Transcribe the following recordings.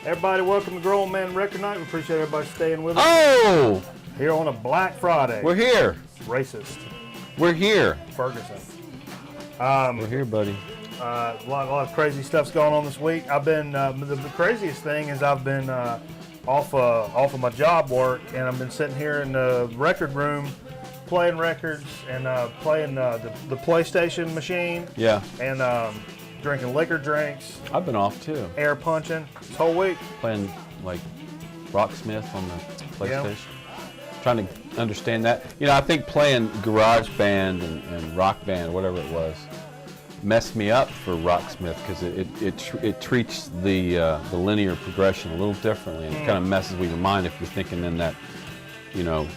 Everybody, welcome to Grown Man Record Night. We appreciate everybody staying with us. Oh! Here on a Black Friday. We're here. Racist. We're here. Ferguson. We're here, buddy. A lot of crazy stuff's going on this week. I've been, the craziest thing is I've been off of my job work, and I've been sitting here in the record room playing records and playing the PlayStation machine. Yeah. And drinking liquor drinks. I've been off too. Air punching this whole week. Playing like Rocksmith on the PlayStation. Yeah. Trying to understand that. You know, I think playing Garage Band and Rock Band, whatever it was, messed me up for Rocksmith because it treats the linear progression a little differently, and it kind of messes with your mind if you're thinking in that, you know,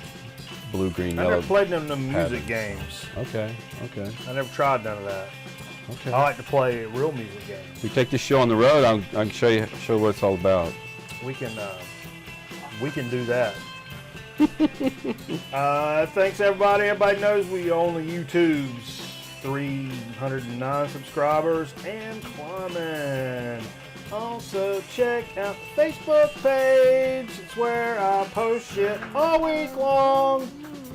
blue, green, yellow. I never played none of them music games. Okay. I never tried none of that. Okay. I like to play real music games. If we take this show on the road, I can show you what it's all about. We can do that. Thanks everybody. Everybody knows we own the YouTube's 309 subscribers and climbing. Also check out the Facebook page. It's where I post shit all week long.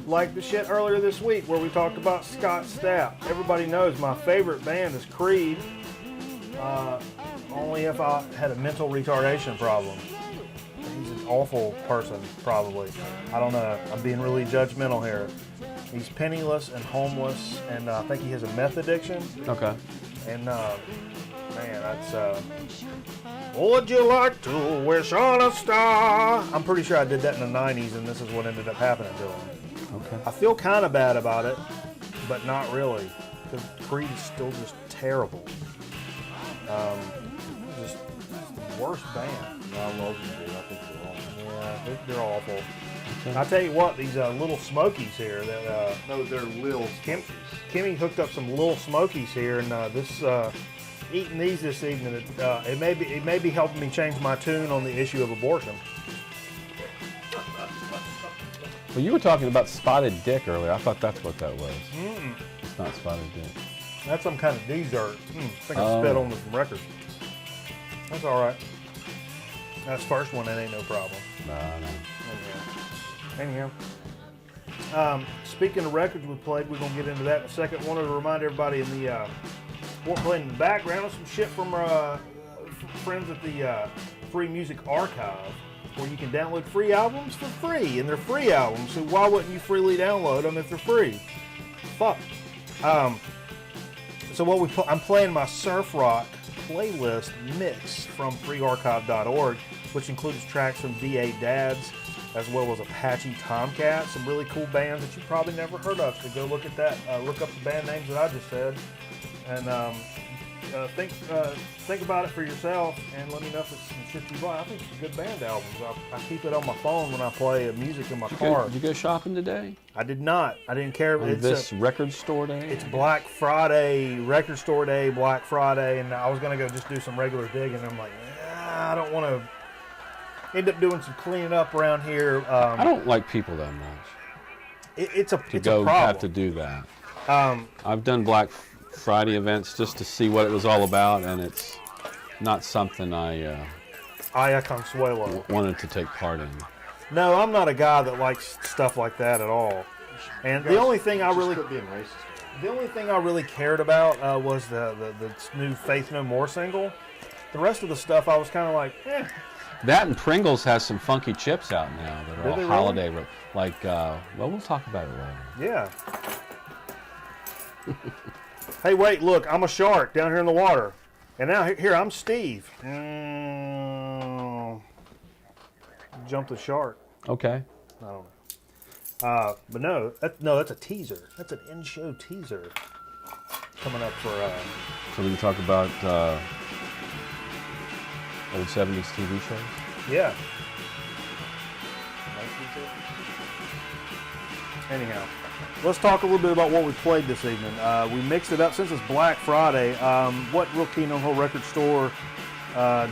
Like the shit earlier this week where we talked about Scott Stapp. Everybody knows my favorite band is Creed. Only if I had a mental retardation problem. He's an awful person, probably. I don't know. I'm being really judgmental here. He's penniless and homeless, and I think he has a meth addiction. Okay. And, man, that's, would you like to wish on a star? I'm pretty sure I did that in the 90s, and this is what ended up happening to him. Okay. I feel kind of bad about it, but not really, because Creed is still just terrible. Just the worst band. I love them, dude. I think they're awful. Yeah, they're awful. Okay. I tell you what, these little Smokies here. That No, they're Lil Kimmy hooked up some little Smokies here, and eating these this evening, it may be helping me change my tune on the issue of abortion. Well, you were talking about spotted dick earlier. I thought that's what that was. Mm-mm. It's not spotted dick. That's some kind of dessert. I think I spit on some records. That's all right. That's the first one. That ain't no problem. No. Anyhow. Speaking of records we played, we're gonna get into that in a second. Wanted to remind everybody in the what playing in the background some shit from our friends at the Free Music Archive, where you can download free albums for free, and they're free albums. So why wouldn't you freely download them if they're free? Fuck. So I'm playing my surf rock playlist mix from freearchive.org, which includes tracks from D.A. Dads, as well as Apache Tomcat, some really cool bands that you probably never heard of. So go look at that. Look up the band names that I just said, and think about it for yourself, and let me know if it's some shit you buy. I think it's good band albums. I keep it on my phone when I play music in my car. Did you go shopping today? I did not. I didn't care. On this record store day? It's Black Friday, record store day, Black Friday, and I was going to go just do some regular digging. And I'm like, I don't want to end up doing some cleaning up around here. I don't like people that much. It's a problem. Have to do that. I've done Black Friday events just to see what it was all about, and it's not something I Consuelo wanted to take part in. No, I'm not a guy that likes stuff like that at all. And the only thing I really cared about was the new Faith No More single. The rest of the stuff I was kind of like, eh. That and Pringles has some funky chips out now that are all holiday, really? Like, well, we'll talk about it later. Yeah. Hey, wait, look, I'm a shark down here in the water. And now, here, I'm Steve. Jump the shark. Okay. I don't know. But no, that's a teaser. That's an in-show teaser. Coming up for... So we can talk about old 70s TV shows? Yeah. Anyhow. Let's talk a little bit about what we played this evening. We mixed it up since it's Black Friday. What real keen on whole record store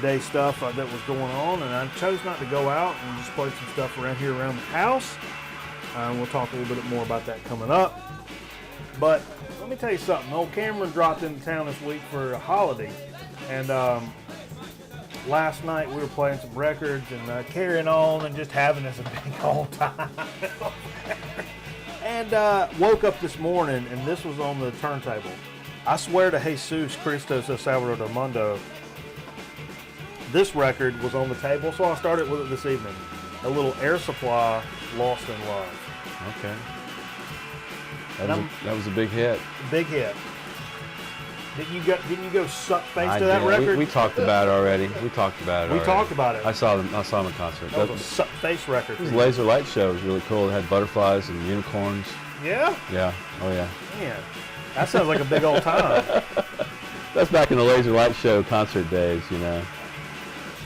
day stuff that was going on, and I chose not to go out and just play some stuff around here around the house. We'll talk a little bit more about that coming up. But let me tell you something. Old Cameron dropped into town this week for a holiday, and last night we were playing some records and carrying on and just having us a big old time. And woke up this morning and this was on the turntable. I swear to Jesus Christos El Salvador del Mundo, this record was on the table, so I started with it this evening. A little Air Supply, Lost in Love. Okay. That was a big hit. Big hit. Didn't you go suck face I to that did. record? We talked about it already. We talked about it. I saw them in concert. That was a suck face record. His laser light show was really cool. It had butterflies and unicorns. Yeah? Yeah. Oh yeah. Man, that sounds like a big old time. That's back in the laser light show concert days, you know.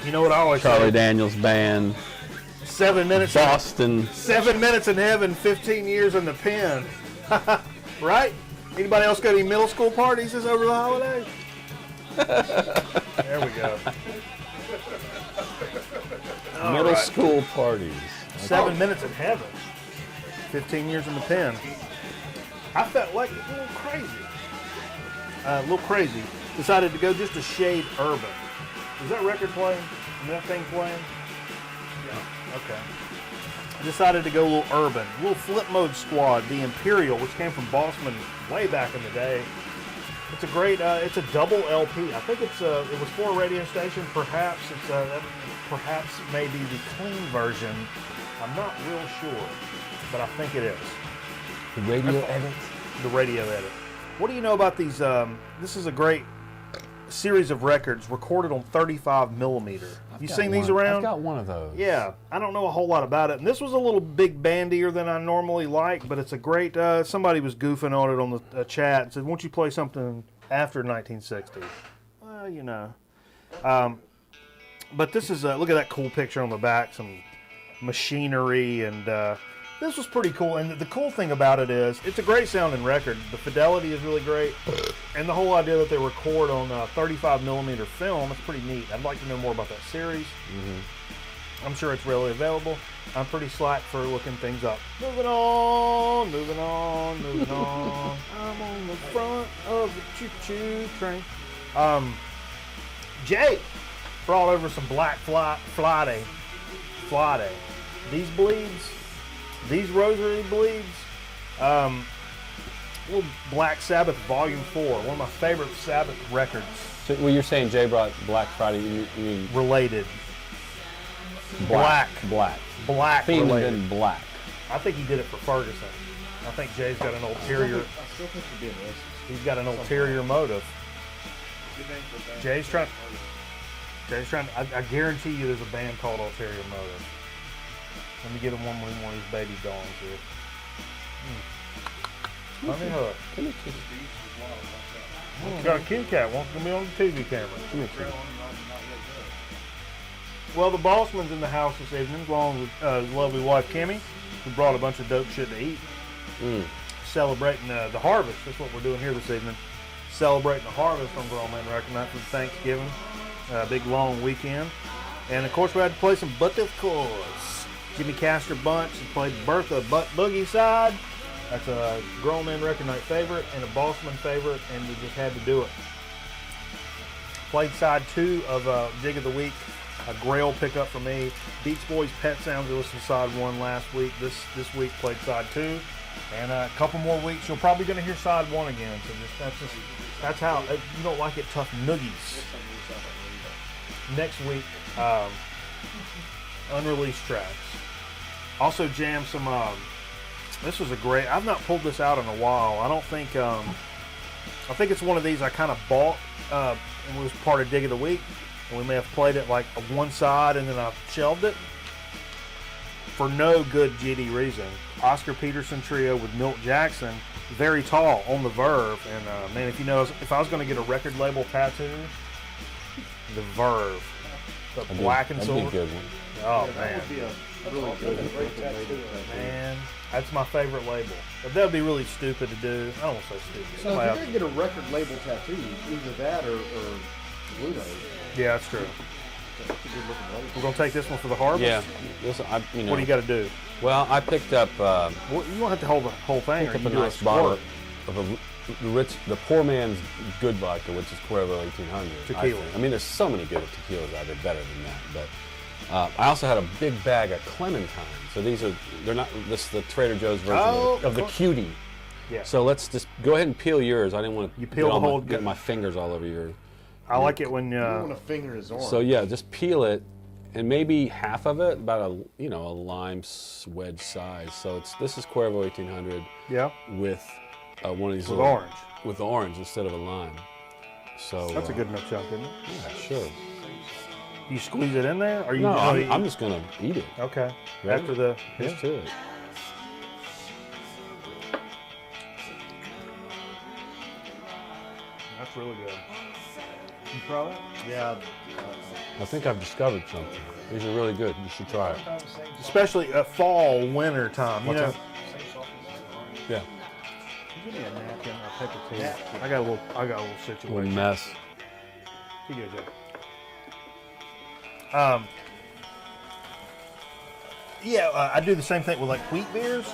You know what I always Charlie say? Daniels Band. 7 minutes. Boston. 7 minutes in heaven, 15 years in the pen. Right? Anybody else got any middle school parties this over the holidays? There we go. Middle school parties. 7 minutes in heaven, 15 years in the pen. I felt like a little crazy. Decided to go just a shade urban. Is that record playing? Is that thing playing? Yeah. Okay. Decided to go a little urban. A little Flip Mode Squad, the Imperial, which came from Boston way back in the day. It's a great, it's a double LP. I think it was for a radio station. Perhaps perhaps maybe the clean version. I'm not real sure, but I think it is. The radio edit? The radio edit. What do you know about these? This is a great series of records recorded on 35 millimeter. You seen these around? I've got one of those. Yeah, I don't know a whole lot about it. And this was a little big bandier than I normally like, but it's a great, somebody was goofing on it on the chat and said, won't you play something after 1960? Well, you know. But this is, look at that cool picture on the back, some machinery, and this was pretty cool. And the cool thing about it is, it's a great sounding record. The fidelity is really great. And the whole idea that they record on 35 millimeter film is pretty neat. I'd like to know more about that series. Mm-hmm. I'm sure it's readily available. I'm pretty slack for looking things up. Moving on. I'm on the front of the choo-choo train. Jay brought over some Black Friday. These bleeds, these rosary bleeds, little Black Sabbath Volume 4, one of my favorite Sabbath records. So, well, you're saying Jay brought Black Friday, you mean related. Black Themed related. in black. I think he did it for Ferguson. I think Jay's got an ulterior. I still think you're being racist. He's got an ulterior motive. Jay's trying. I guarantee you, there's a band called Ulterior Motive. Let me get him one of these baby dongs here. Let me hook. Got a kitty cat. Wants to be on the TV camera. Come here, kitty. Well, the Bossman's in the house this evening, along with his lovely wife, Kimmy, who brought a bunch of dope shit to eat. Celebrating the harvest. That's what we're doing here this evening. Celebrating the harvest on Grown Man Record Night for Thanksgiving. Big, long weekend. And, of course, we had to play some But of Course. Jimmy Castor Bunch played Bertha Butt Boogie side. That's a Grown Man Record Night favorite and a Bossman favorite, and we just had to do it. Played side 2 of Dig of the Week. A Grail pickup for me. Beach Boys Pet Sounds, we listened to side 1 last week. This week played side 2. And a couple more weeks, you're probably going to hear side 1 again. So that's how, you don't like it, tough noogies. Next week, unreleased tracks. Also jammed some, this was a great, I've not pulled this out in a while. I don't think, I think it's one of these I kind of bought and was part of Dig of the Week. And we may have played it like one side and then I shelved it. For no good GD reason. Oscar Peterson Trio with Milt Jackson, Very Tall, on the Verve. And man, if I was going to get a record label tattoo, the Verve. The black and silver. That'd be a good one. Oh, man. That would be a really good tattoo. Man, that's my favorite label. But that would be really stupid to do. I don't want to say stupid. So if you're going to get a record label tattoo, either that or Blue Nose. Yeah, that's true. That's a good looking label. We're going to take this one for the harvest? Yeah. Listen, What do you got to do? Well, I picked up. Well, you don't have to hold the whole thing. Picked up a nice bottle of the poor man's good vodka, which is Cuervo 1800. Tequila. I mean, there's so many good tequilas out there better than that. But I also had a big bag of Clementine. So they're not this is the Trader Joe's version of the cutie. Yeah. So let's just go ahead and peel yours. I didn't want to get my fingers all over your. I like it when you don't want to finger his orange. So yeah, just peel it, and maybe half of it, about a lime wedge size. So this is Cuervo 1800. Yeah. With one of these with orange. With orange instead of a lime. So that's a good enough chunk, isn't it? Yeah, sure. You squeeze it in there, or you? No, I'm just gonna eat it. Okay. Ready? After the Here's to it. That's really good. You try that? Yeah. I think I've discovered something. These are really good. You should try it. Especially fall, winter time. You know. Yeah. Give me a napkin, a paper towel. I got a little situation. What a mess. You go, Joe. I do the same thing with like wheat beers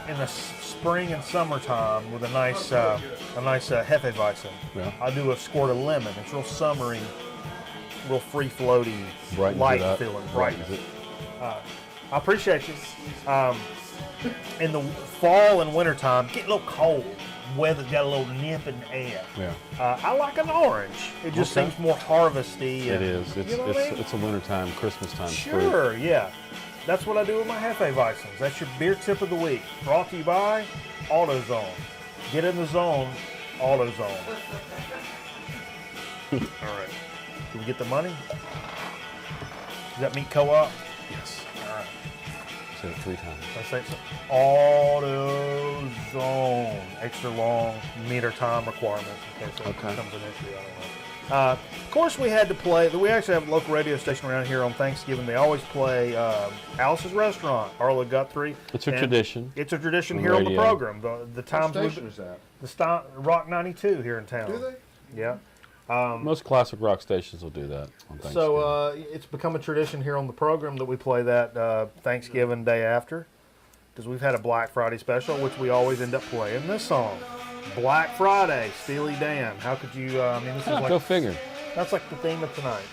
in the spring and summertime with a nice Hefeweizen. Yeah. I do a squirt of lemon. It's real summery, real free floaty, light feeling, brightness. I appreciate you. In the fall and winter time, get a little cold. Weather's got a little nip in the air. Yeah. I like an orange. It just seems more harvesty. It is. It's a wintertime, Christmas time. Sure, yeah. That's what I do with my Hefeweizens. That's your beer tip of the week. Brought to you by AutoZone. Get in the zone, AutoZone. All right. Did we get the money? Does that meet co-op? Yes. All right. Say it 3 times. I say AutoZone. Extra long meter time requirements in case that becomes an issue. I don't know. Of course, we had to play. We actually have a local radio station around here on Thanksgiving. They always play Alice's Restaurant, Arla Guthrie. It's a tradition. It's a tradition here on the program. The times what station is that? The Rock 92 here in town. Do they? Yeah. Most classic rock stations will do that on Thanksgiving. So it's become a tradition here on the program that we play that Thanksgiving day after, because we've had a Black Friday special, which we always end up playing this song. Black Friday, Steely Dan. How could you? This is like go figure. That's like the theme of tonight.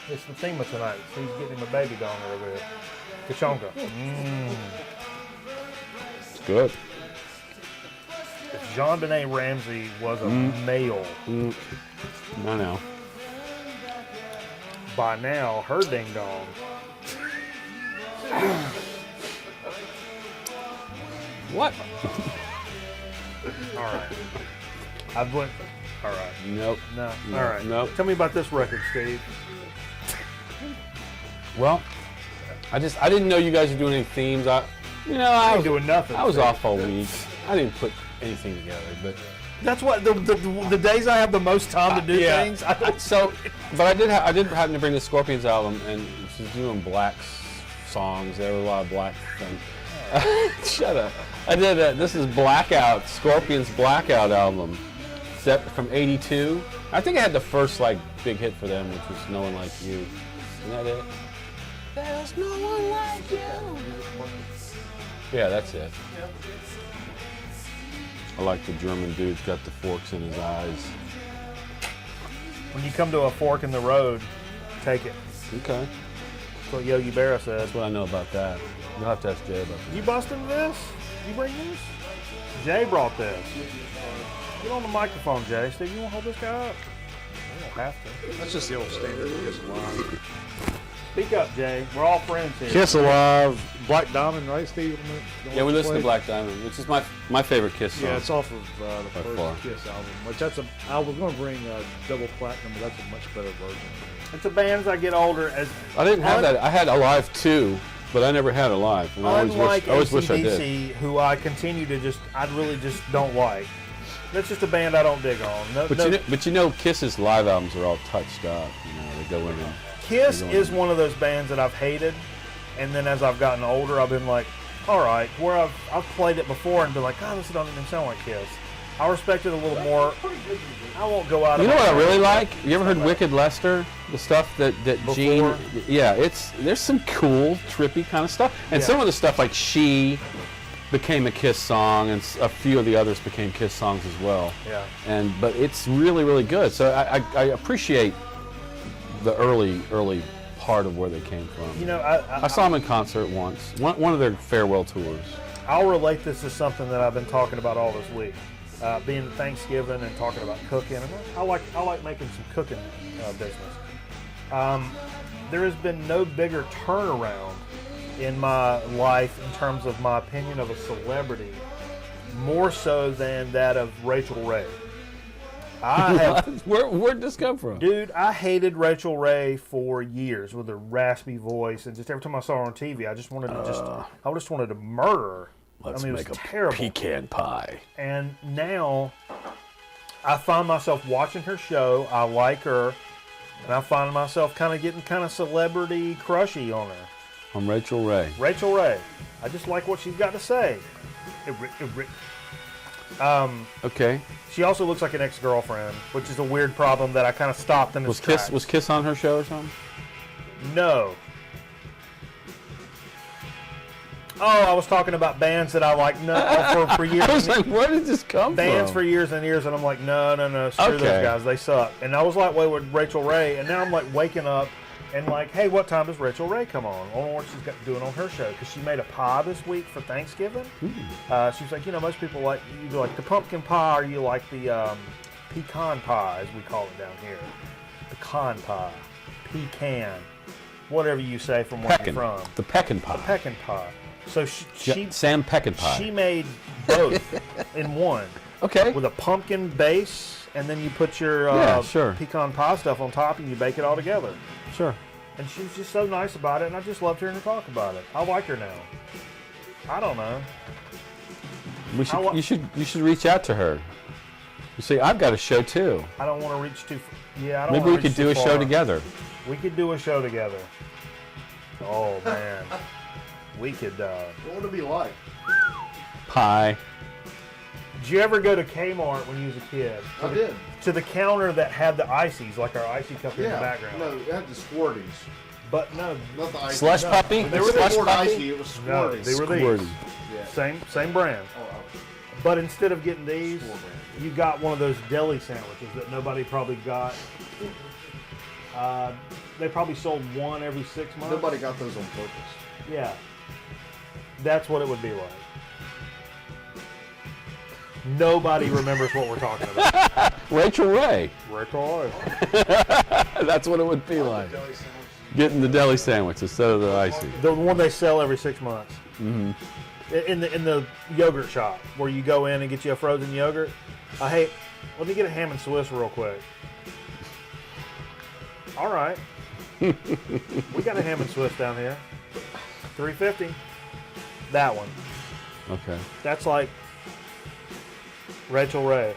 It's the theme of tonight. So he's getting him a baby doll over there. Kachonga. It's good. If Jean-Benet Ramsey was a male, I know. by now, her ding dong. What? All right. I've went. All right. Nope. No. No, All right. nope. Tell me about this record, Steve. Well, I didn't know you guys were doing any themes. I ain't doing nothing. I was off all week. I didn't put anything together, but That's what the days I have the most time to do things. I don't. But I did happen to bring the Scorpions album, and she's doing black songs. There were a lot of black things. Shut up. I did this is Blackout, Scorpions Blackout album, from '82. I think I had the first big hit for them, which was No One Like You. Isn't that it? There's no one like you. Yeah, that's it. I like the German dude's got the forks in his eyes. When you come to a fork in the road, take it. Okay. That's what Yogi Berra says. That's what I know about that. You'll have to ask Jay about that. You busting this? You bring this? Jay brought this. Get on the microphone, Jay. Steve, you want to hold this guy up? You don't have to. That's just the old standard Kiss Alive. Speak up, Jay. We're all friends here. Kiss Alive, Black Diamond, right, Steve? Yeah, we listened to Black Diamond, which is my favorite Kiss song. Yeah, it's off of the By first far. Kiss album. Which I was going to bring Double Platinum, but that's a much better version. It's a band as I get older. I didn't have that. I had Alive 2, but I never had Alive. And I always wish I did. AC/DC, who I continue to I really just don't like. That's just a band I don't dig on. But Kiss's live albums are all touched up. They go in and... Kiss is one of those bands that I've hated, and then as I've gotten older, I've been like, all right, where I've played it before and been like, oh, this don't even sound like Kiss. I respect it a little more. I won't go out. You know what I really like? You ever heard Wicked Lester? The stuff that Gene. Yeah, there's some cool, trippy kind of stuff, and some of the stuff like She, became a Kiss song, and a few of the others became Kiss songs as well. Yeah. But it's really, really good. So I appreciate the early part of where they came from. You know, I saw them in concert once. One of their farewell tours. I'll relate this to something that I've been talking about all this week. Being Thanksgiving and talking about cooking, and I like making some cooking business. There has been no bigger turnaround in my life in terms of my opinion of a celebrity, more so than that of Rachel Ray. Where'd this come from? Dude, I hated Rachel Ray for years with her raspy voice, and just every time I saw her on TV, I just wanted to murder her. Let's it make was a terrible. pecan pie. And now I find myself watching her show. I like her, and I find myself kind of getting kind of celebrity crushy on her. On Rachel Ray. Rachel Ray. I just like what she's got to say. Okay. She also looks like an ex-girlfriend, which is a weird problem that I kind of stopped in its tracks. Was Kiss on her show or something? No. Oh, I was talking about bands that I like for years. I was like, where did this come bands from? for years and years, and I'm like, no, screw those guys, they suck. And I was like, wait, with Rachel Ray, and now I'm like waking up and like, hey, what time does Rachel Ray come on? I don't know what she's got doing on her show, because she made a pie this week for Thanksgiving. She was like, most people like either like the pumpkin pie or you like the pecan pie, as we call it down here. Pecan pie, pecan, whatever you say from where you're from. The pecan pie. The pecan pie. So she Sam Peckinpah. She made both in one. Okay. With a pumpkin base, and then you put your pecan pie stuff on top, and you bake it all together. Sure. And she was just so nice about it, and I just loved hearing her talk about it. I like her now. I don't know. You should reach out to her. You see, I've got a show too. I don't want to reach too. Yeah, I don't. Maybe we could do a show together. We could do a show together. Oh man. We could. What would it be like? Pie. Did you ever go to Kmart when you was a kid? I did. To the counter that had the ices, like our icy cup in the background. No, it had the Squirties. But no, not the icy. Slush puppy. They were Slush more puppy? icy. It was Squirties. No, they were these. Yeah. Same brand. Oh, but instead of getting these, you got one of those deli sandwiches that nobody probably got. They probably sold one every 6 months. Nobody got those on purpose. Yeah. That's what it would be like. Nobody remembers what we're talking about. Rachel Ray. Rachel Ray. That's what it would be like. Getting the deli sandwich instead of the icy. The one they sell every 6 months. Mm-hmm. In the yogurt shop, where you go in and get you a frozen yogurt. Hey, let me get a ham and Swiss real quick. All right. We got a ham and Swiss down here. $3.50. That one. Okay. That's like Rachel Ray.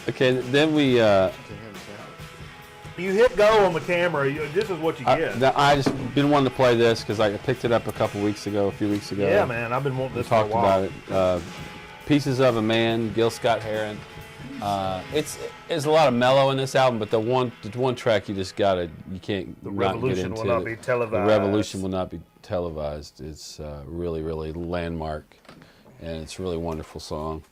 Okay, then we. You hit go on the camera. This is what you get. I just been wanting to play this because I picked it up a few weeks ago. Yeah, man, I've been wanting this for a while. Talked about it. Pieces of a Man, Gil Scott-Heron. There's a lot of mellow in this album, but the one track you can't not get into. The Revolution will not be televised. The Revolution will not be televised. It's really, really landmark, and it's a really wonderful song.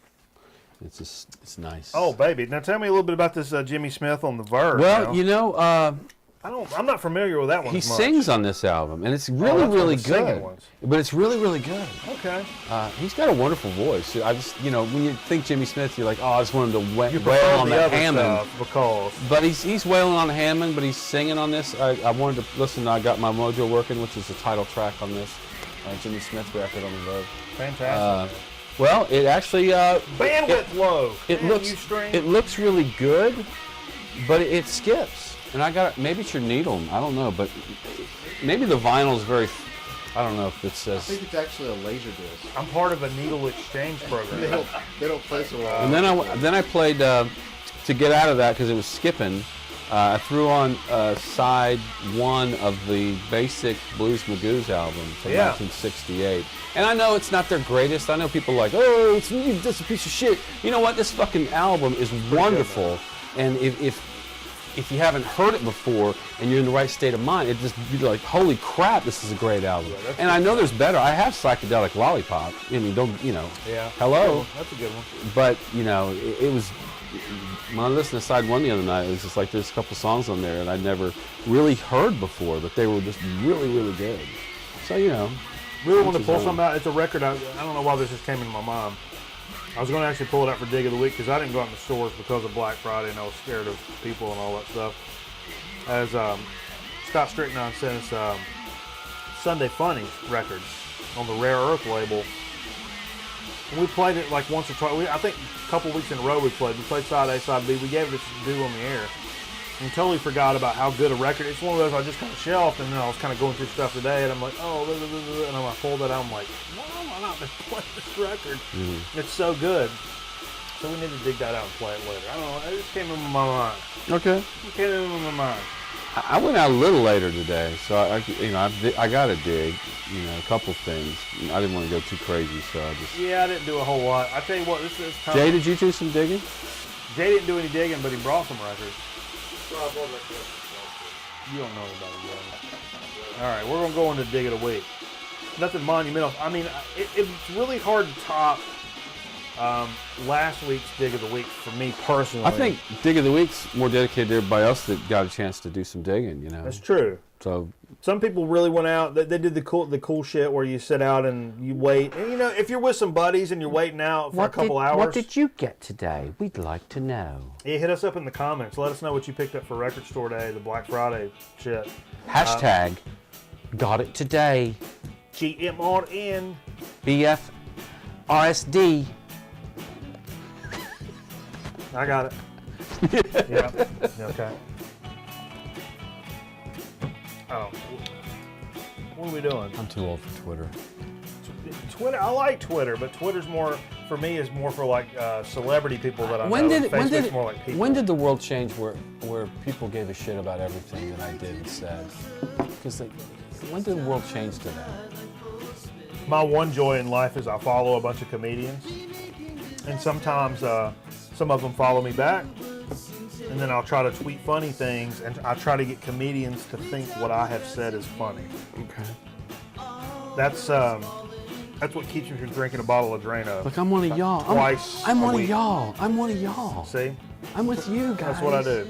It's nice. Oh, baby! Now tell me a little bit about this Jimmy Smith on the Verve. Well, I'm not familiar with that one. He sings on this album, and it's really, really good. But it's really, really good. Okay. He's got a wonderful voice. I just, when you think Jimmy Smith, you're like, oh, I just wanted to wail on that Hammond. But he's wailing on Hammond, but he's singing on this. I wanted to listen. I got My Mojo Working, which is the title track on this Jimmy Smith record on the Verve. Fantastic. Well, it actually bandwidth low. It looks really good, but it skips. And I got maybe it's your needle. I don't know, but maybe the vinyl is very. I don't know if it says. I think it's actually a laser disc. I'm part of a needle exchange program. They don't play so well. And then I played to get out of that because it was skipping. I threw on side one of the Basic Blues Magoos album from 1968. And I know it's not their greatest. I know people are like, oh, it's a piece of shit. You know what? This fucking album is wonderful. And if if you haven't heard it before and you're in the right state of mind, you're like, holy crap, this is a great album. Yeah, and I know there's better. I have Psychedelic Lollipop. I mean, Yeah. hello. That's a good one. But, it was, when I listened to side one the other night, it was just like there's a couple songs on there that I'd never really heard before, but they were just really, really good. So, Really want to pull something out. It's a record. I don't know why this just came into my mind. I was going to actually pull it out for Dig of the Week because I didn't go out in the stores because of Black Friday and I was scared of people and all that stuff. As Scott Stricknon sent us Sunday Funnies record on the Rare Earth label. And we played it like once or twice. I think a couple weeks in a row we played. We played side A, side B. We gave it its due on the air. And totally forgot about how good a record. It's one of those I just kind of shelved, and then I was kind of going through stuff today, and I'm like, oh, blah, blah, blah, blah, and I pulled it out. I'm like, why am I not playing this record? Mm-hmm. It's so good. So we need to dig that out and play it later. I don't know. It just came into my mind. Okay. It came into my mind. I went out a little later today, so I got to dig, a couple things. I didn't want to go too crazy, so I just. Yeah, I didn't do a whole lot. I tell you what, this is. Jay, did you do some digging? Jay didn't do any digging, but he brought some records. You don't know about it yet. All right, we're going to go into Dig of the Week. Nothing monumental. I mean, it's really hard to top last week's Dig of the Week for me personally. I think Dig of the Week's more dedicated to everybody else that got a chance to do some digging, That's true. So some people really went out. They did the cool shit where you sit out and you wait. And if you're with some buddies and you're waiting out for a couple hours. What did you get today? We'd like to know. Yeah, hit us up in the comments. Let us know what you picked up for Record Store Day, the Black Friday shit. Hashtag got it today. GMRN. BFRSD. I got it. Yeah. Okay. Oh, what are we doing? I'm too old for Twitter. Twitter, I like Twitter, but Twitter's more for me is more for like celebrity people that I know. Facebook's more like people. When did the world change where people gave a shit about everything that I did and said? Because when did the world change to that? My one joy in life is I follow a bunch of comedians, and sometimes some of them follow me back. And then I'll try to tweet funny things, and I try to get comedians to think what I have said is funny. Okay. That's what keeps me from drinking a bottle of Drano. Look, I'm one of y'all. I'm one of y'all. I'm one of y'all. See? I'm with you guys. That's what I do.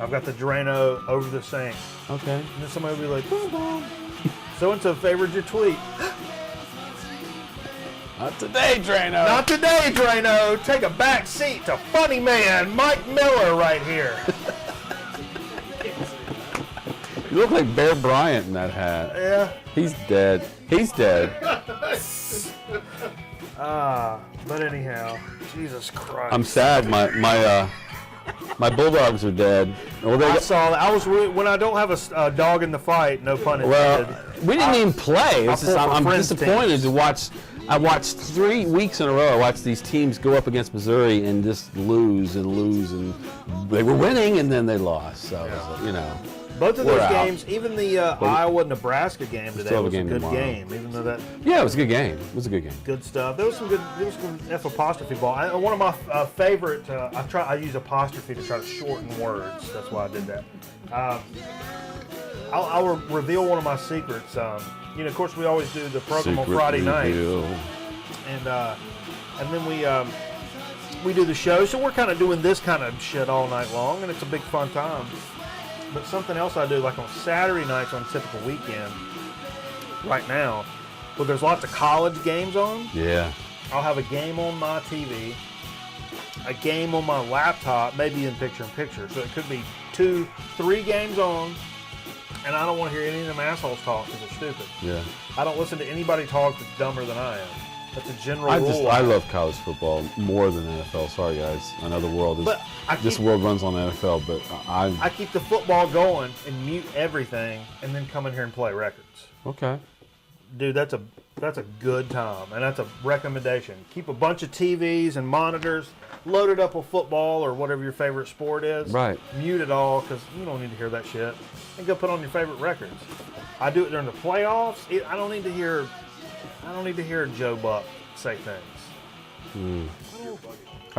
I've got the Drano over the sink. Okay. And then somebody will be like, boom, boom. So-and-so favored your tweet. Not today, Drano. Not today, Drano. Take a back seat to funny man Mike Miller right here. You look like Bear Bryant in that hat. Yeah. He's dead. He's dead. But anyhow, Jesus Christ. I'm sad. My bulldogs are dead. Well, I saw that. When I don't have a dog in the fight, no pun intended. Well, we didn't even play. I'm disappointed teams. to watch. I watched 3 weeks in a row. I watched these teams go up against Missouri and just lose, and they were winning, and then they lost. So both of those out. games, even the Iowa-Nebraska game today was a good tomorrow. game. Even though that it was a good game. It was a good game. good stuff. There was some F apostrophe ball. One of my favorite. I use apostrophe to try to shorten words. That's why I did that. I'll reveal one of my secrets. Of course, we always do the program on Friday night, and then we do the show. So we're kind of doing this kind of shit all night long, and it's a big fun time. But something else I do, like on Saturday nights on a typical weekend, right now, well, there's lots of college games on. Yeah. I'll have a game on my TV, a game on my laptop, maybe in picture-in-picture. So it could be 2, 3 games on. And I don't want to hear any of them assholes talk because they're stupid. Yeah. I don't listen to anybody talk that's dumber than I am. That's a general rule. I love college football more than NFL. Sorry, guys. I know the world is. This world runs on the NFL, but I keep the football going and mute everything, and then come in here and play records. Okay. Dude, that's a good time, and that's a recommendation. Keep a bunch of TVs and monitors loaded up with football or whatever your favorite sport is. Right. Mute it all because you don't need to hear that shit. And go put on your favorite records. I do it during the playoffs. I don't need to hear Joe Buck say things.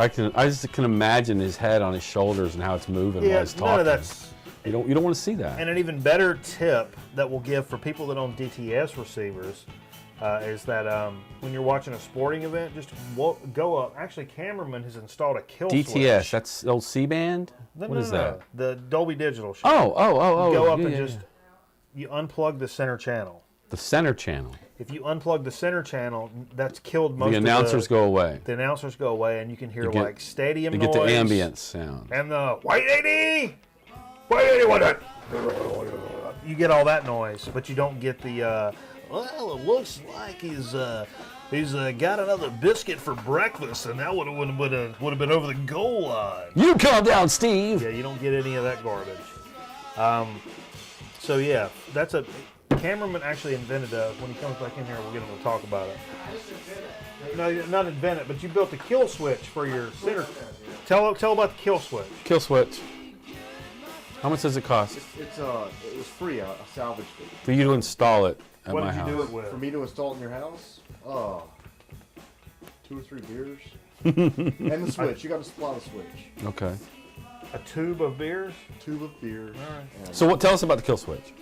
I just can imagine his head on his shoulders and how it's moving while he's talking. None of that's. You don't want to see that. And an even better tip that we'll give for people that own DTS receivers is that when you're watching a sporting event, just go up. Actually, Cameraman has installed a kill switch. DTS, that's the old C-band? What is that? The Dolby Digital. Shit. Oh. You go up and yeah. just you unplug the center channel. The center channel. If you unplug the center channel, that's killed most The announcers go away. The announcers go away, and you can hear like stadium You noise. get the ambient sound. And the white 80! White 80, what that? You get all that noise, but you don't get the, well, it looks like he's got another biscuit for breakfast, and that would have been over the goal line. You calm down, Steve! Yeah, you don't get any of that garbage. So, yeah, that's a... Cameraman actually invented when he comes back in here, we'll get him to talk about it. No, not invent it, but you built a kill switch for your center. Tell about the kill switch. Kill switch. How much does it cost? It was free. I salvaged it. For you to install it at What my did you house. do it with? For me to install it in your house? 2 or 3 beers. And the switch. You got to supply the switch. Okay. A tube of beers? Tube of beer. All right. So tell us about the kill switch.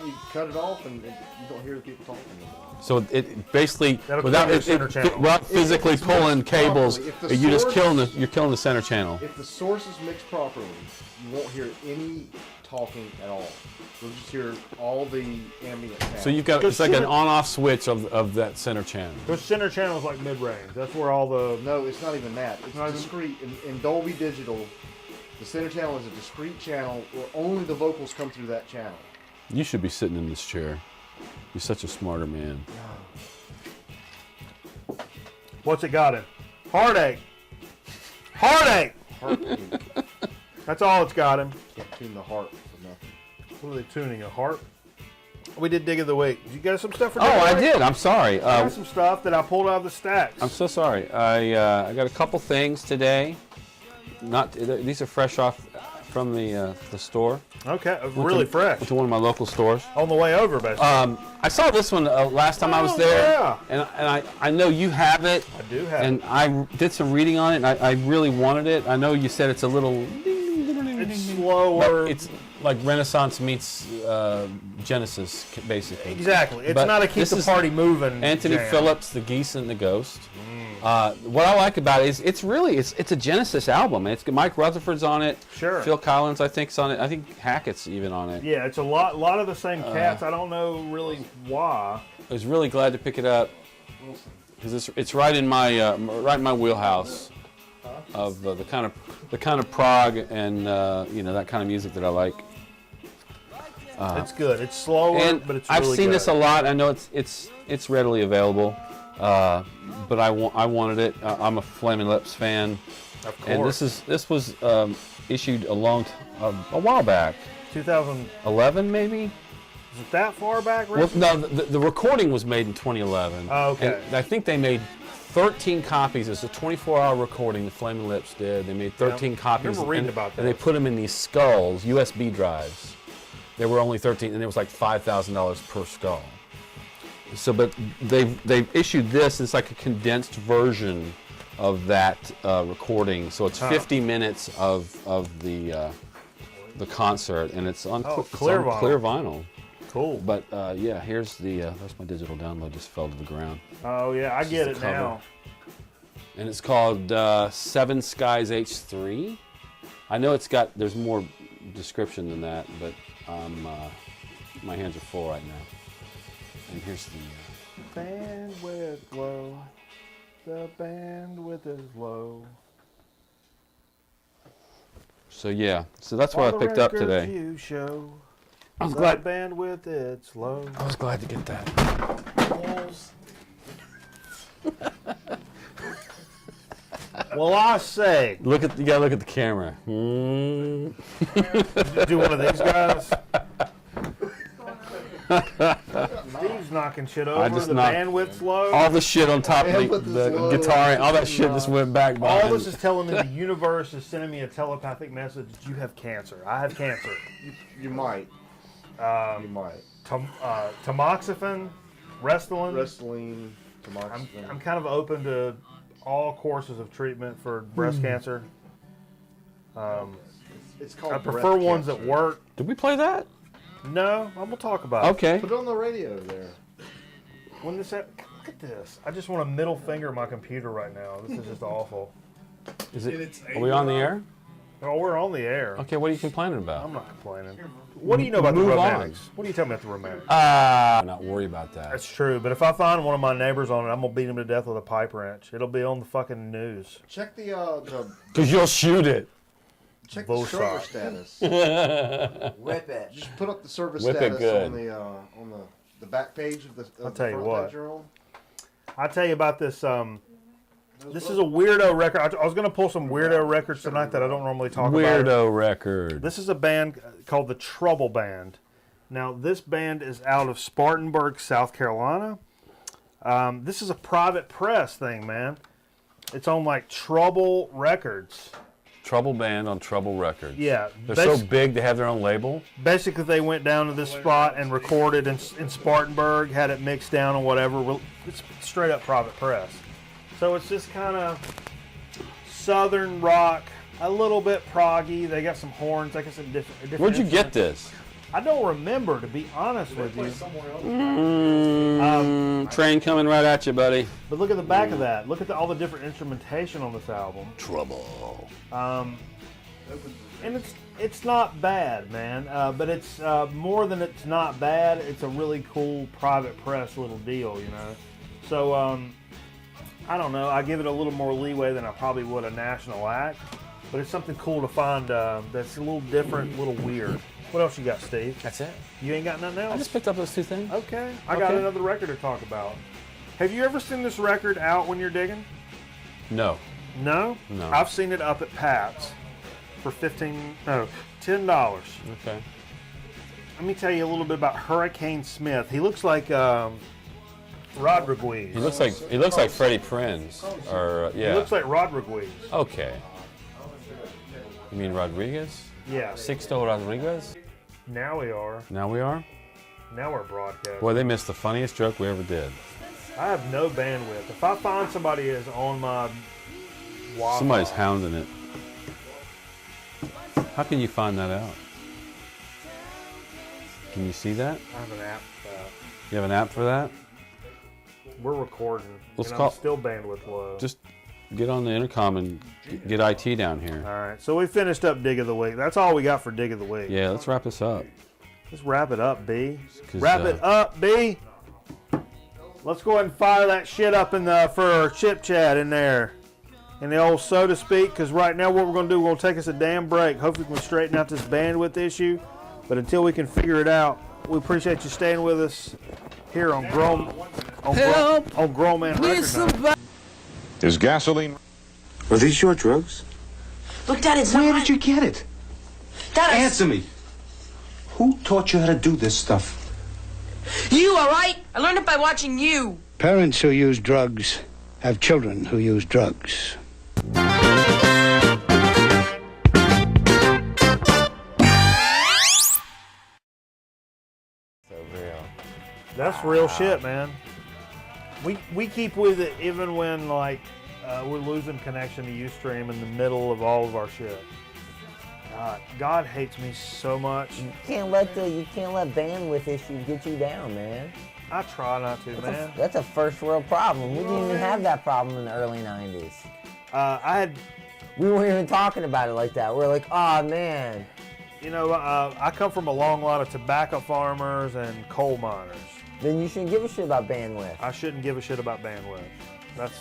You cut it off and you don't hear the people talking anymore. So it basically, That'll without kill your center channel. without physically If it's pulling mixed cables, properly, if the you're just source- you're killing the center channel. If the source is mixed properly, you won't hear any talking at all. You'll just hear all the ambient sound. So you've got Because it's like an center- on-off switch of that center channel. Those center channels like mid-range. That's where all the... No, it's not even that. It's Not even- discrete. In Dolby Digital, the center channel is a discrete channel where only the vocals come through that channel. You should be sitting in this chair. You're such a smarter man. What's it got in? Heartache. Heartache! Heartbeat. That's all it's got in. Can't tune the heart for nothing. What are they tuning? A harp? We did Dig of the Week. Did you get some stuff for Oh, Dig of the I Week? did. I'm sorry. I got some stuff that I pulled out of the stacks. I'm so sorry. I got a couple things today. These are fresh off from the store. Okay, really fresh. Went to one of my local stores. On the way over, basically. I saw this one last time I was Oh, there, yeah. and I know you have it. I do have And it. I did some reading on it, and I really wanted it. I know you said it's a little. It's slower. But it's like Renaissance meets Genesis, basically. Exactly. It's But not a keep this the is party moving. Anthony jam. Phillips, The Geese and the Ghost. What I like about it is it's a Genesis album. It's Mike Rutherford's on it. Sure. Phil Collins, I think, is on it. I think Hackett's even on it. Yeah, it's a lot of the same cats. I don't know really why. I was really glad to pick it up because it's right in my wheelhouse of the kind of prog and that kind of music that I like. It's good. It's slower, And but it's I've really seen good. this a lot. I know it's readily available, but I wanted it. I'm a Flaming Lips fan, Of course. and this was issued a while back, 2011. maybe. Is it that far back, Well, Rich? no, the recording was made in 2011. Oh, okay. And I think they made 13 copies. It's a 24-hour recording the Flaming Lips did. They made 13 copies. I remember reading and, about And they that. put them in these skulls, USB drives. There were only 13, and it was like $5,000 per skull. So, but they've issued this. It's like a condensed version of that recording. So it's 50 minutes of the concert, and it's on, clear vinyl. clear vinyl. Cool. But yeah, here's my digital download. Just fell to the ground, Oh yeah, I get the it cover. now. and it's called Seven Skies H3. I know there's more description than that, but my hands are full right now. And here's the. Bandwidth low. The bandwidth is low. So yeah, so that's what I picked up today. You show. I was The glad. bandwidth it's low. I was glad to get that. Well, I say, You gotta look at the camera. do one of these guys. Steve's knocking shit over. just The knocked- bandwidth's low. All the shit on top of Bandwidth is the low. guitar, all that shit just went back by. All this is telling me the universe is sending me a telepathic message. You have cancer. I have cancer. You might. You might. Tamoxifen, Restylane. Wrestling, tamoxifen. I'm kind of open to all courses of treatment for breast cancer. It's called I prefer breast ones cancer. that work. Did we play that? No, I'm gonna talk about it. Okay. Put it on the radio there. When this, look at this. I just want to middle finger my computer right now. This is just awful. Is it? Are we on the air? Oh, we're on the air. Okay. What are you complaining about? I'm not complaining. What do you know about the Move on. romantics? What do you tell me about the romantics? Not worry about that. That's true, but if I find one of my neighbors on it, I'm gonna beat him to death with a pipe wrench. It'll be on the fucking news. Check the Because you'll shoot it. check the Bullshit. server status. Whip it. Just put up the service Whip it status good. on the back page of the. I'll the tell you front what. page you're on. I'll tell you about this. This is a weirdo record. I was gonna pull some weirdo records tonight that I don't normally talk about. Weirdo record. This is a band called the Trouble Band. Now, this band is out of Spartanburg, South Carolina. This is a private press thing, man. It's on like Trouble Records. Trouble Band on Trouble Records. Yeah. They're so big they have their own label. Basically, they went down to this spot and recorded in Spartanburg, had it mixed down or whatever. It's straight up private press. So it's just kind of southern rock, a little bit proggy. They got some horns. They got some different Where'd you get instruments. this? I don't remember, to be honest with you. Train coming right at you, buddy. But look at the back of that. Look at all the different instrumentation on this album. Trouble. And it's not bad, man. But it's more than it's not bad. It's a really cool private press little deal, you know. So I don't know. I give it a little more leeway than I probably would a national act. But it's something cool to find that's a little different, a little weird. What else you got, Steve? That's it. You ain't got nothing else? I just picked up those two things. Okay. I got another record to talk about. Have you ever seen this record out when you're digging? No. No? No. I've seen it up at Pat's for $10. Okay. Let me tell you a little bit about Hurricane Smith. He looks like Rodriguez. He looks like Freddie Prinze, or yeah. He looks like Rodriguez. Okay. You mean Rodriguez? Yeah. Sixto Rodriguez? Now we are. Now we are? Now we're broadcasting. Boy, they missed the funniest joke we ever did. I have no bandwidth. If I find somebody is on my Wi-Fi, Somebody's hounding it. How can you find that out? Can you see that? I have an app for that. You have an app for that? We're recording. Let's and call- I'm still bandwidth low. Just get on the intercom and get IT down here. All right. So we finished up Dig of the Week. That's all we got for Dig of the Week. Yeah, let's wrap this up. Let's wrap it up, B. 'Cause, Wrap it up, B. Let's go ahead and fire that shit up for our chip chat in there. In the old so to speak, because right now what we're going to do, we're going to take us a damn break. Hopefully we can straighten out this bandwidth issue. But until we can figure it out, we appreciate you staying with us here on Grown Man Record Night. Is gasoline... Are these your drugs? Look, Dad, it's Where not did you get it? Dad, Answer me. Who taught you how to do this stuff? You, all right? I learned it by watching you. Parents who use drugs have children who use drugs. That's real shit, man. We keep with it even when like we're losing connection to Ustream in the middle of all of our shit. God hates me so much. You can't let bandwidth issues get you down, man. I try not to, man. That's a first world problem. We didn't even have that problem in the early 90s. We weren't even talking about it like that. We're like, oh man. You know, I come from a long line of tobacco farmers and coal miners. Then you shouldn't give a shit about bandwidth. I shouldn't give a shit about bandwidth. But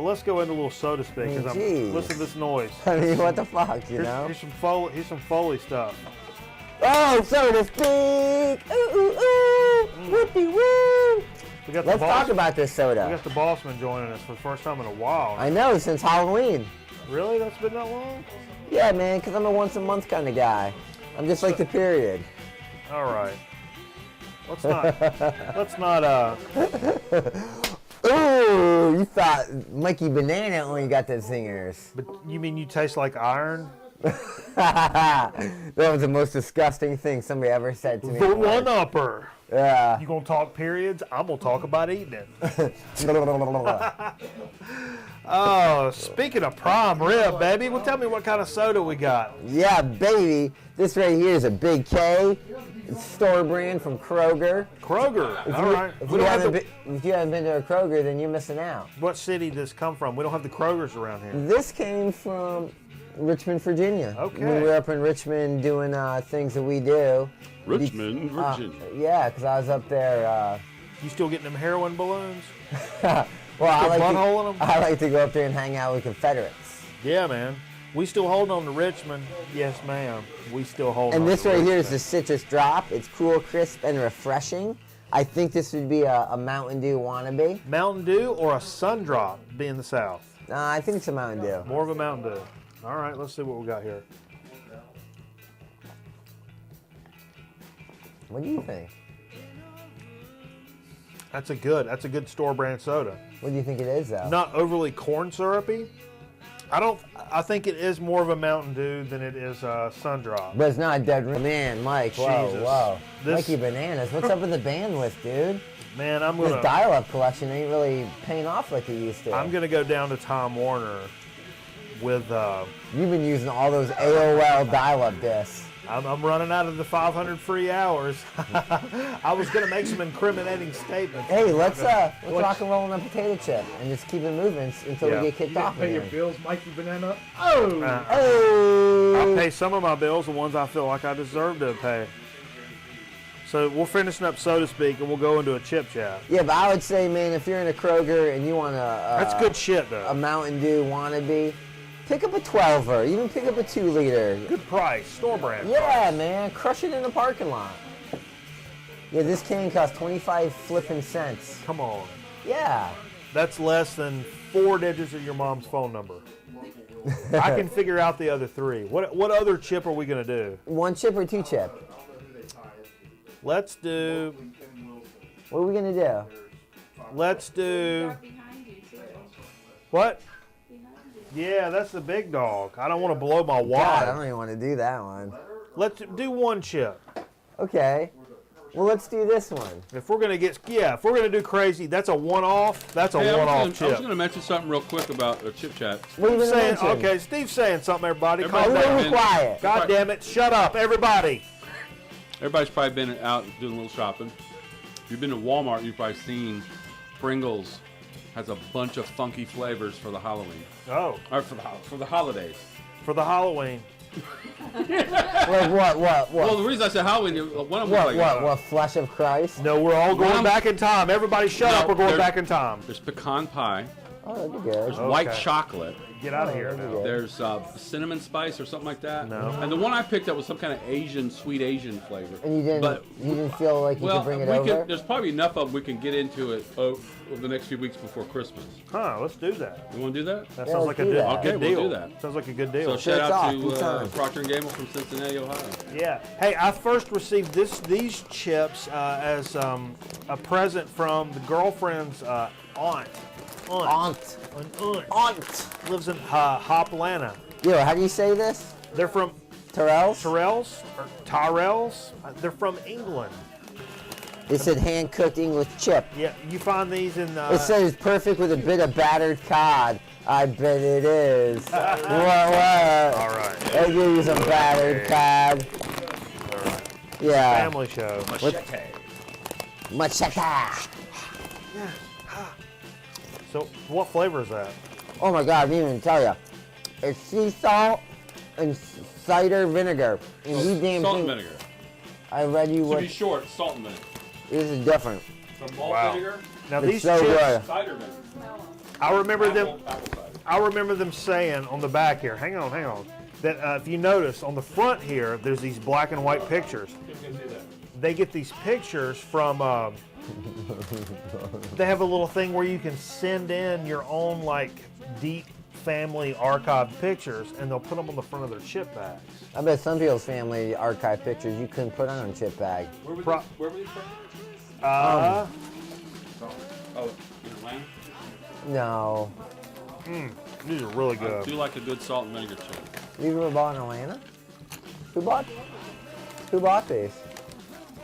let's go into a little so to speak, because Jeez. listen to this noise. I mean, what the fuck, you know? Here's some Foley stuff. Oh, so to speak. Ooh, ooh, ooh. Whoopie woo. We got Let's talk about this soda. We got the Bossman joining us for the first time in a while. I know, since Halloween. Really? That's been that long? Yeah, man, because I'm a once a month kind of guy. I'm just like the period. All right. Let's not. Ooh, you thought Mikey Banana only got the singers. But you mean you taste like iron? That was the most disgusting thing somebody ever said to me. The one-upper. Yeah. You gonna talk periods? I'm gonna talk about eating it. Oh, speaking of prime rib, baby, well, tell me what kind of soda we got. Yeah, baby. This right here is a Big K. It's store brand from Kroger. Kroger. All right. If you haven't been to a Kroger, then you're missing out. What city does this come from? We don't have the Krogers around here. This came from Richmond, Virginia. Okay. We were up in Richmond doing things that we do. Richmond, Virginia. Yeah, because I was up there. You still getting them heroin balloons? Well, butthole in 'em? I like to go up there and hang out with Confederates. Yeah, man. We still holding on to Richmond. Yes, ma'am. We still hold on And this to right here Richmond. is the citrus drop. It's cool, crisp, and refreshing. I think this would be a Mountain Dew wannabe. Mountain Dew or a Sun Drop being the South? I think it's a Mountain Dew. More of a Mountain Dew. All right, let's see what we got here. What do you think? That's a good store brand soda. What do you think it is, though? Not overly corn syrupy. I think it is more of a Mountain Dew than it is a Sun Drop. But it's not dead. Man, Mike, whoa, Jesus. whoa. This- Mikey Bananas, what's up with the bandwidth, dude? Man, This dial-up collection ain't really paying off like it used to. I'm gonna go down to Time Warner with. You've been using all those AOL dial-up discs. I'm running out of the 500 free hours. I was gonna make some incriminating statements. Hey, let's rock and roll on a potato chip and just keep it moving until Yeah. we get kicked off Pay your again. bills, Mikey Banana. I'll pay some of my bills, the ones I feel like I deserve to pay. So we're finishing up Soda Speak, and we'll go into a chip chat. Yeah, but I would say, man, if you're in a Kroger and you want That's good shit, though. a Mountain Dew wannabe, pick up a 12er, even pick up a 2-liter. Good price, store brand. Yeah, man, crush it in the parking lot. Yeah, this can costs 25 flipping cents. Come on. Yeah. That's less than 4 digits of your mom's phone number. I can figure out the other 3. What other chip are we gonna do? 1 chip or 2 chip? Let's do. What are we gonna do? Let's do. What? Yeah, that's the big dog. I don't want to blow my God, I wad. don't even want to do that one. Let's do 1 chip. Okay. Well, let's do this one. If we're gonna do crazy, that's a one-off. That's a Hey, one-off I was chip. going to mention something real quick about a chip chat. What are you gonna Saying, mention? okay, Steve's saying something. Everybody, Everybody- calm We're down. gonna be quiet. God damn it! Shut up, everybody. Everybody's probably been out doing a little shopping. If you've been to Walmart, you've probably seen Pringles has a bunch of funky flavors for the Halloween. Oh, Or for the holidays. for the Halloween. Like what? Well, the reason I said Halloween, one of them was like, What? Flesh of Christ? No, we're all going Mom- back in time. Everybody, shut No, up. We're going there- back in time. there's pecan pie, Oh, that'd be good. there's white Okay. chocolate, Get out of here that'd be now. good. there's cinnamon spice or something like that. No. And the one I picked up was some kind of sweet Asian flavor. And you didn't But, feel like you well, could bring it over? there's probably enough of them we can get into it over the next few weeks before Christmas. Huh? Let's do that. You want to do that? That Yeah, sounds let's like a do good, that. Okay, good we'll deal. do that. Sounds like a good deal. So shout Shirts out off, to good time. Procter & Gamble from Cincinnati, Ohio. Yeah. Hey, I first received these chips as a present from the girlfriend's aunt. Aunt. An aunt. Aunt. Lives in Hoplanta. Yo, how do you say this? They're from Tyrell's? Tyrells. They're from England. It said hand-cooked English chip. Yeah, you find these in. It says perfect with a bit of battered cod. I bet it is. What? All right. I'll give you some battered cod. All right. Yeah. Family show. Machete. So, what flavor is that? Oh my God, I didn't even tell you. It's sea salt and cider vinegar. And you damn Salt and thing- vinegar. I read you To what. be short, salt and vinegar. This is different. From malt Wow. vinegar, Now It's these so chips, good. cider vinegar. I remember them. Apple cider. I remember them saying on the back here. Hang on. That if you notice on the front here, there's these black and white pictures. They get these pictures from. They have a little thing where you can send in your own like deep family archive pictures, and they'll put them on the front of their chip bags. I bet some people's family archive pictures you couldn't put on a chip bag. Where were Pro- these, where were these from? Uh, Oh, in Atlanta? No. these are really I good. do like a good salt and vinegar chip. These were bought in Atlanta? Who bought these?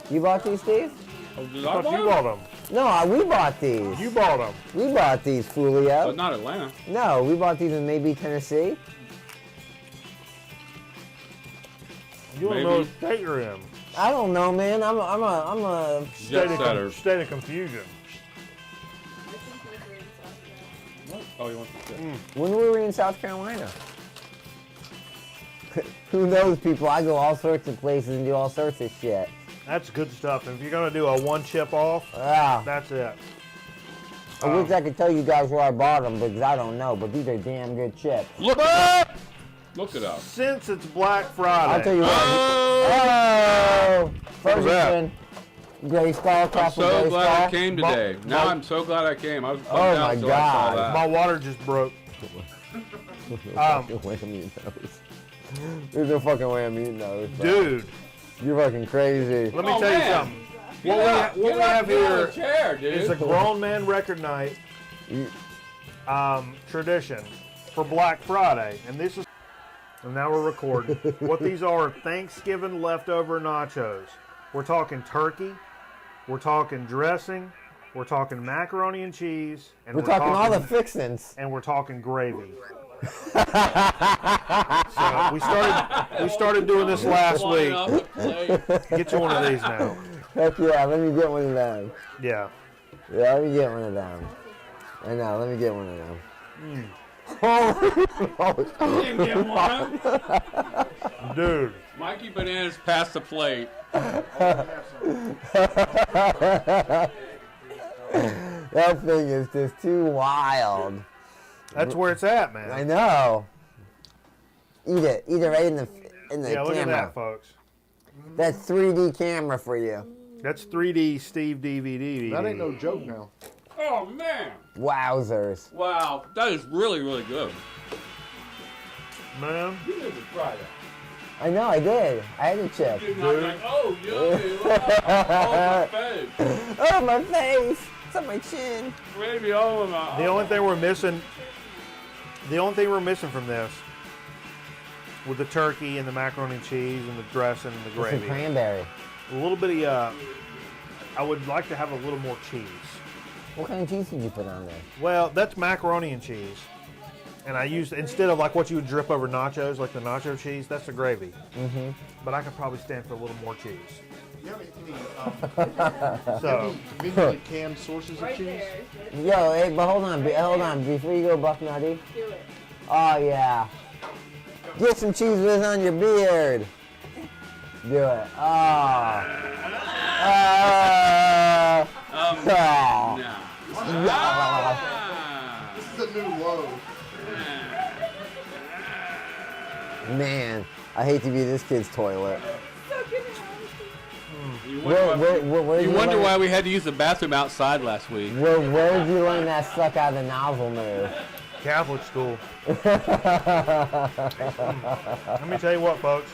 You bought these, Steve? Oh, did I thought you bought them. No, we bought these. You bought them. We bought these, Fulio. But not Atlanta. No, we bought these in maybe Tennessee. You don't know what state you're in. I don't know, man. I'm a Jet setters. State of confusion. Oh, you want the When were we in South Carolina? Who knows, people? I go all sorts of places and do all sorts of shit. That's good stuff. If you're gonna do a one chip off, Yeah. that's it. I wish I could tell you guys where I bought them because I don't know, but these are damn good chips. Look it up! Look it up. Since it's Black Friday, I'll tell you what. Oh! Ferguson. Gray Skull, I'm Castle so Gray glad I Skull. came today. Now I'm so glad I came. I was bummed Oh out my until I saw God. that. my water just broke. Fucking whammy nose. There's no fucking whammy nose. bro. Dude, You're fucking crazy. let me Oh, tell you man. something. Get up, What get we up, have get out of here the chair, dude. is a grown man record night tradition for Black Friday, and this is. And now we're recording. What these are Thanksgiving leftover nachos. We're talking turkey. We're talking dressing. We're talking macaroni and cheese. And We're talking all the fixins. and we're talking gravy. So we started doing this last week. Get you one of these now. Heck yeah, let me get one of them. Yeah. Yeah, let me get one of them. I know, let me get one of them. Didn't get one. Dude. Mikey Bananas passed the plate. That thing is just too wild. That's where it's at, I man. know. Eat it right in the Yeah, look at camera. that, folks. That's 3D camera for you. That's 3D Steve DVD. That ain't no joke now. Oh, man. Wowzers. Wow. That is really, really good. Man. You need to try that. I know, I did. I had a chip. You're not like, oh, yummy. Oh, my face. Oh, my face. It's on my chin. Maybe all of my. The only thing we're missing from this, with the turkey and the macaroni and cheese and the dressing and the Some gravy, cranberry. a little bit of, I would like to have a little more cheese. What kind of cheese did you put on there? Well, that's macaroni and cheese. And I used, instead of like what you would drip over nachos, like the nacho cheese, that's the gravy. Mm-hmm. But I could probably stand for a little more cheese. You have any So, conveniently canned sources of cheese? Yo, hey, but hold on, before you go buck nutty. Oh yeah. Get some cheese whiz on your beard. Do it. Oh. This is a new low. Man, I hate to be this kid's toilet. You Where you wonder why we had to use the bathroom outside last week. Where did you learn that suck out of the nozzle move? Catholic school. Let me tell you what, folks.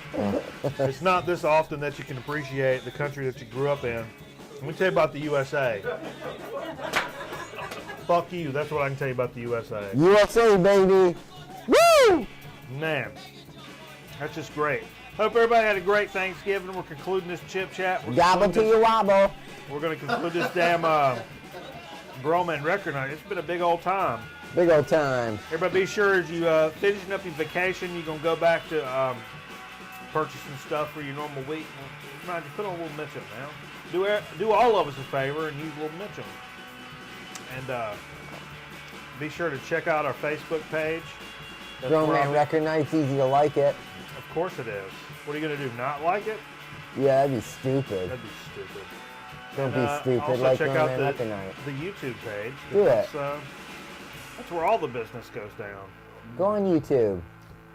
It's not this often that you can appreciate the country that you grew up in. Let me tell you about the USA. Fuck you. That's what I can tell you about the USA. USA, baby. Woo! Man, that's just great. Hope everybody had a great Thanksgiving. We're concluding this chip chat. Gobble to your wobble. We're going to conclude this damn Grown Man Record Night. It's been a big old time. Big old time. Everybody be sure as you finishing up your vacation, you're going to go back to purchasing stuff for your normal week. Mind you, put on a little Mitchum now. Do all of us a favor and use a little Mitchum. And be sure to check out our Facebook page. That's Grown where Man I'll- Record Night's easy to like it. Of course it is. What are you going to do, not like it? Yeah, that'd be stupid. That'd be stupid. Don't And, be stupid also like check Grown out Man Record Night. the YouTube page. Do it. That's where all the business goes down. Go on YouTube.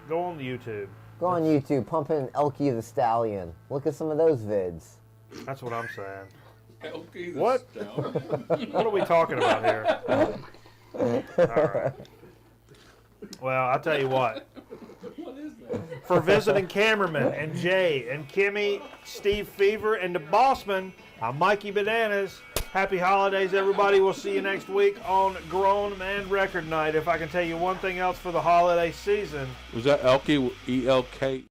Go on the YouTube. Go on YouTube. Pump in Elkie the Stallion. Look at some of those vids. That's what I'm saying. Elkie the What? Stallion. What are we talking about here? All right. Well, I'll tell you what. What is that? For visiting cameraman and Jay and Kimmy, Steve Fever, and the Bossman, I'm Mikey Bananas. Happy holidays, everybody. We'll see you next week on Grown Man Record Night. If I can tell you one thing else for the holiday season. Was that Elke? E-L-K?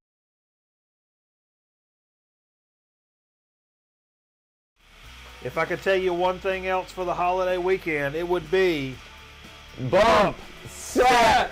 If I could tell you one thing else for the holiday weekend, it would be Bump, set,